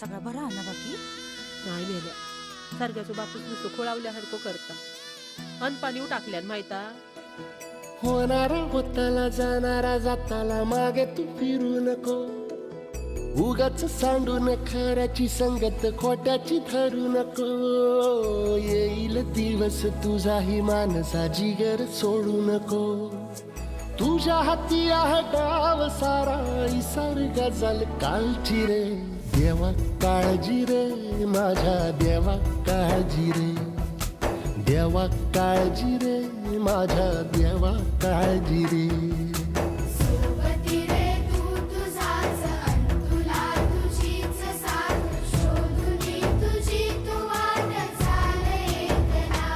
सगळा बरा ना बाकी? नाही मेल्या सारख्याचो बापूस नुसतं खोळावल्यासारखं करता अन पाणी टाकल्यान माहिता. होणारा होताला जाणारा जाताला मागे तू फिरू नको. उगाच सांडून खऱ्याची संगत खोट्याची धरू नको. येईल दिवस तुझाही मानसा जिगर सोडू नको. तुझ्या हाती आहे डाव सारा इसार गजल कालची रे. देवा काळजी रे माझ्या देवा काळजी रे. देवा काळजी रे माझ्या देवा काळजी रे. सोबती रे तू तुझाच अन तुला तुझीच साथ शोधुनी तुझी तू वाट चाल एकला.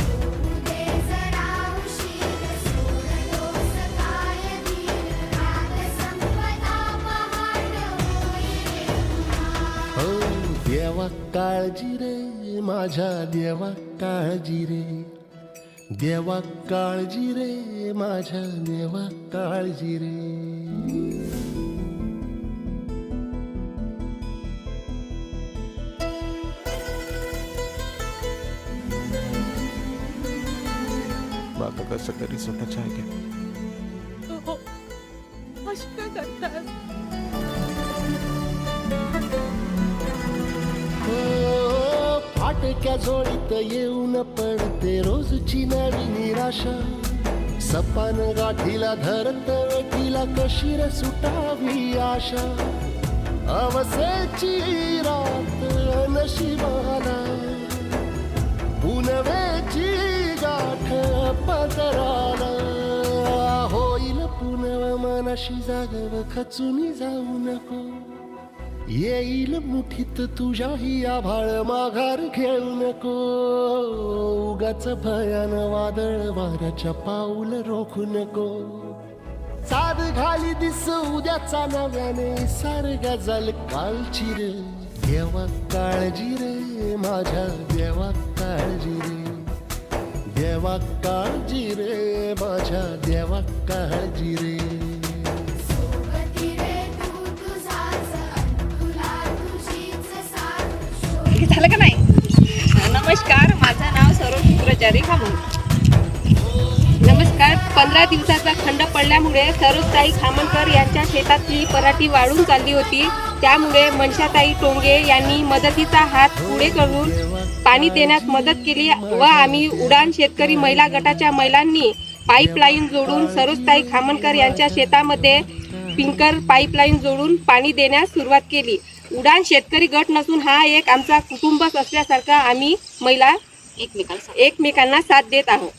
सोडू दे जरा उशीर सोड दोष काय धीर राग संपदा पहाट होई रे पुन्हा. हो देवा काळजी रे माझ्या देवा काळजी रे. देवा काळजी रे माझ्या देवा काळजी रे. आता कसं तरी स्वतःच्या ऐका हो अशी काय करतात. हो फाटक्या झोळीत येऊन पडते रोजची नवी निराशा. सपान गाठीला धरत वेठीला कशी रे सुटावी आशा. अवसेची रात नशिबाला पुनवेची गाठ पदराला. होईल पुनव मनाशी जागव खचून जाऊ नको. येईल मुठीत तुझ्याही आभाळ माघार घेऊ नको. उगाच भयान वादळ वाऱ्याच्या पाऊल रोखू नको. साध घाली दिस उद्याचा नव्याने सार गजल कालची रे. देवा काळजी रे माझ्या देवा काळजी रे. देवा काळजी रे माझ्या देवा काळजी रे. सोबती रे तू तुझाच अन तुला तुझीच साथ झालं का नाही? नमस्कार, माझं नाव सरोज सूत्रचारी खामन. नमस्कार. 15 दिवसाचा खंड पडल्यामुळे सरोजताई खामनकर यांच्या शेतातली पराठी वाळून चालली होती. त्यामुळे मनशाताई टोंगे यांनी मदतीचा हात पुढे करून पाणी देण्यास मदत केली व आम्ही उडान शेतकरी महिला गटाच्या महिलांनी पाईपलाईन जोडून सरोजताई खामनकर यांच्या शेतामध्ये पिंकर पाईपलाईन जोडून पाणी देण्यास सुरुवात केली. उडान शेतकरी गट नसून हा एक आमचा कुटुंबच असल्यासारखा आम्ही महिला एकमेकांना साथ देत आहोत.